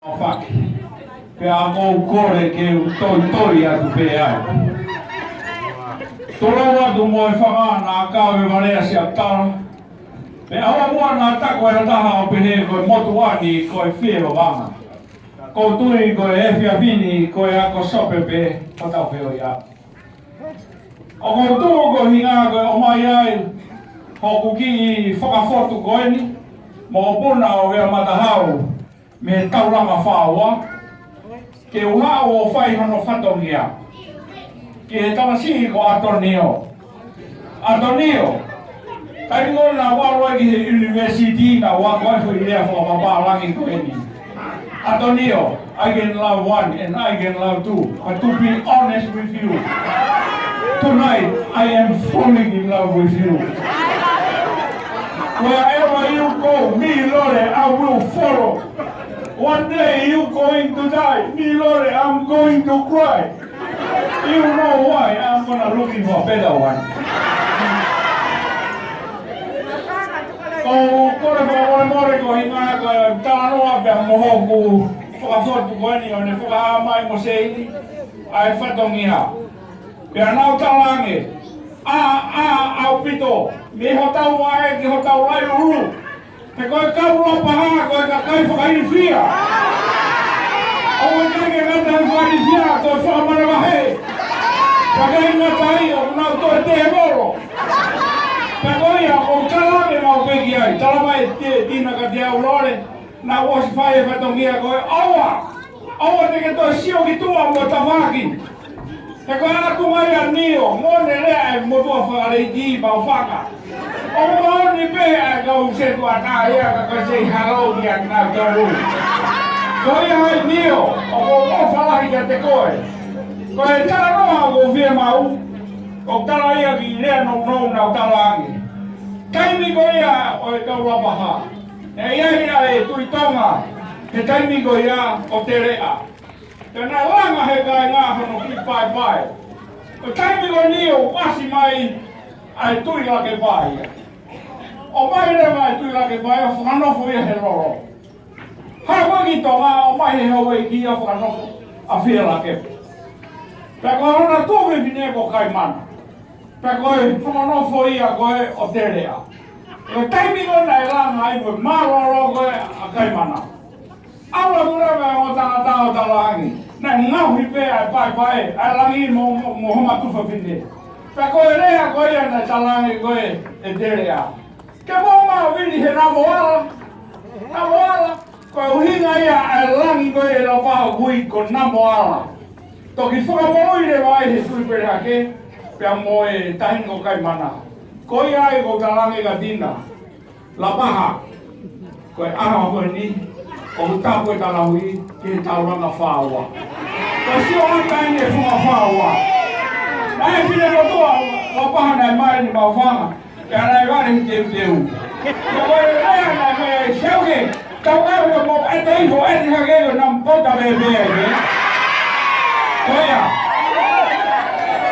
Whaki. Pea ngou kore ke toi atu pe ai. Tolo atu mo e whangana a kawe marea si a tara. Me awa mua nā tako e rataha o pehe koe motu ani koe whiewa wanga. Ko tui koe e whiawhini koe ako sope pe patau whio ia. O ko tū ko hinga koe o mai ai hoku ki i whakafotu koe ni. Mo puna o ea matahau me tauranga whaua. Ke uha o whai hono whatongia. Ke he tamasi ko Atonio. Atonio. Kai ngona wa ki he university na wa ko fu ile fo ba langi ko ni. Atonio, I can love one and I can love two. But to be honest with you, tonight I am falling in love with you. Wherever you go, me Lord, I will follow. One day you going to die, me Lord, I'm going to cry. You know why? I'm gonna looking for a better one. Oh, kore more ko hinga ko tanoa be moho ku whakafotu ko ni o ne whakahamai mo seini ai whatongia. Pea nau talange, au pito, me ho tau wae ki ho tau lai uru. Te koe kaurua paha koe ka kai whakairi whia. Au e kake ngata whakairi whia koe whakamara wahe. Kakai ngata i o nau toe te he moro. Pea koe ia o talange mau peki ai, talamai te tina ka te au lore. Na wosi whae e whatongia koe, aua! Aua te ke toi sio ki tua mo tawaki. Te koe atu mai a nio, mone rea e motua whakareiti mau whaka. O maoni pe a kau se tua nā ea ka koe se harau ki a nā tauru. Koe hai nio, o ko whalahi ka te koe. Koe tala roha o whia mau, o tala ia ki rea nou nau talangi. Kaimi koe ia o e kau rapaha. E ia e tuitonga, he taimi ko ia o te rea. Tēnā langa he kai ngā hono ki pai. O taimi ko nio wasi mai ai tui lake pai. O mai re mai tui lake pai o whanofo ia he roro. Hai waki tonga o mai he hawa i ki a whanofo a whia lake. Pea koe hona tōwe pine ko kai mana. Pea koe whanofo ia koe o te rea. O taimi ko nei langa ai koe maroro koe a kai mana. Aula turewe o tangata o talangi. Nei ngauhi pe ai pai, ai langi mo homa tufa pine. Pea koe rea koe ia nei talangi koe e te rea. Ke mo maa wini he namoala. Koe uhinga ia ai langi koe e lau paha kui ko namoala. Toki whakamoire vai he tuipere hake. Pea mo e tahingo kai mana. Koe ai ko talangi ka tina. La paha. Koe aha koe ni. O tapu e talahui ki he tauranga whaua. Koe sio antai ni e whunga whaua. Ai whine rotoa la paha nei mai ni mau whanga. Kia nei wari hi teu. Koe rea nei mea e shauke. Tau au ko mo e te ifo e te hake nam pota me mea e. Koe ia.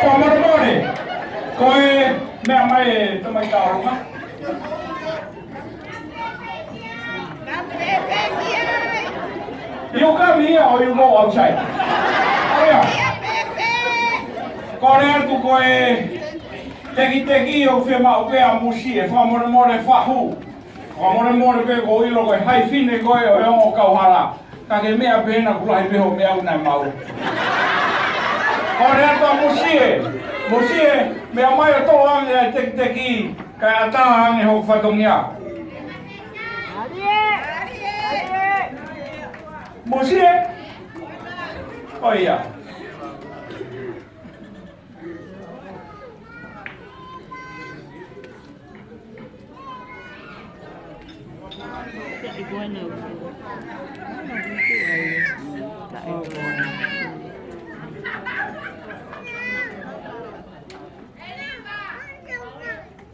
Koe moromore. Koe mea mai e tamai tauranga. You come here or you go outside? Oh yeah. Kore atu koe teki o whia mau pea musi e whamoremore whahu. Whamoremore pe ko ilo koe hai whine koe o eongo kauhara. Ka ke mea pēna kulahi peho mea unai mau. Kore atu a musi e mea mai o tō ange e teki kai ataha ange ho whatongia. Musie? Oh iya.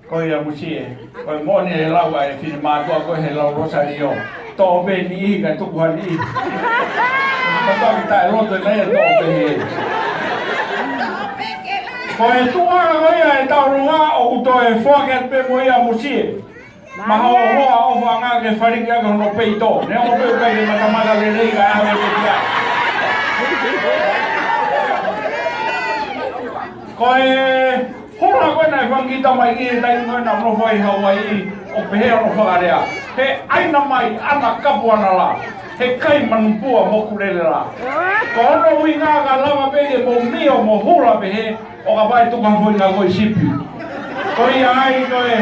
Koe ia musie. Koe moni e lau ai whini mātua koe he lau rosario. Tō pe ni ihi kai tuku hani ihi. Mataki tae roto nei e tō pe he. Koe tuanga koe ia e taurunga o uto e whaket pe mo ia musie. Maha o hoa o whanga ke whariki aka hono peito. Ne o pe ukai ke matamata le rei ka awe kita mai i dai ngoi na no foi Hawaii o pe o whakarea. He aina mai ana kapuana la. He kai manupua mo kurele la. Ko ono winga ka lama pege mo mio mo hula pe he o ka vai tuka foi na koi sipi. Koi ai koe.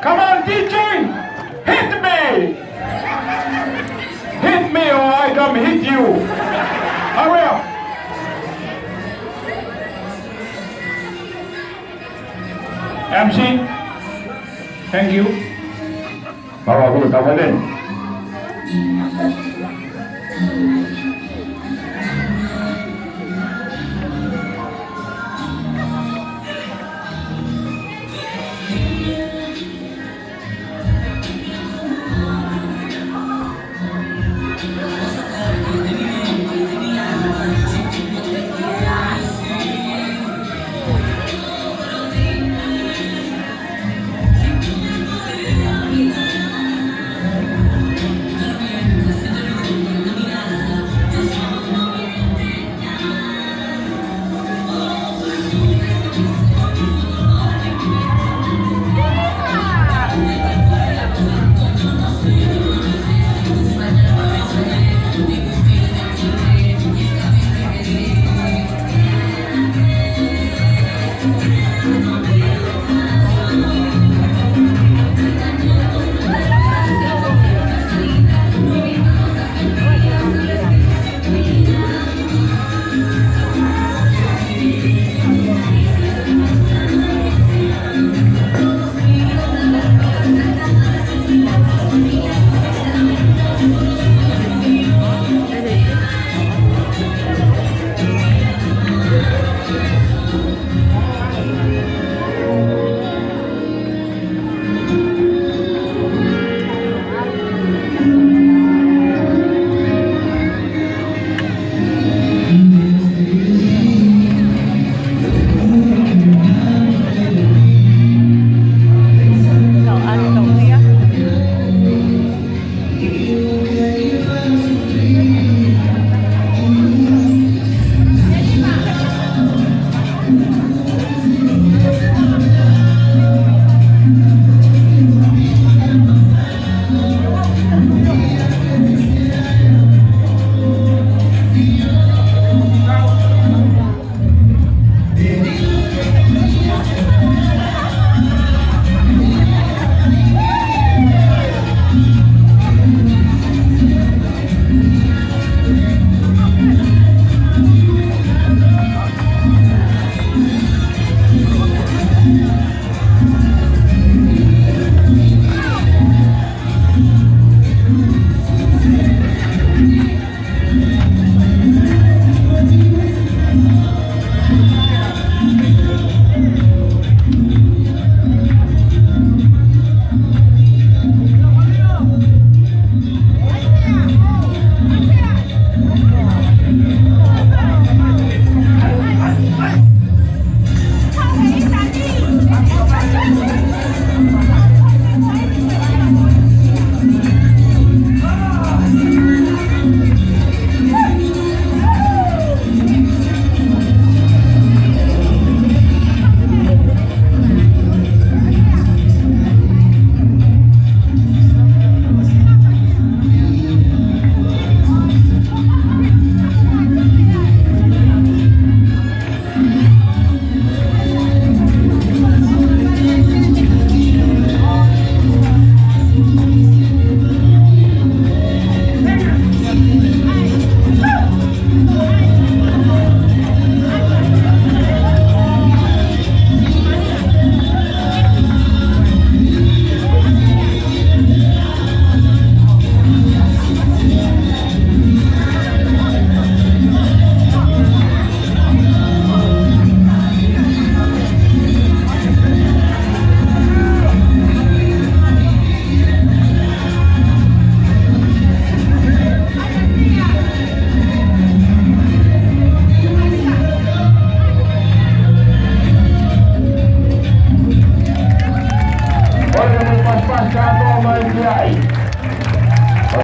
Come on DJ! Hit me! Hit me or I come hit you! Hurry up! MC, thank you. Bawa dulu, tahu kan?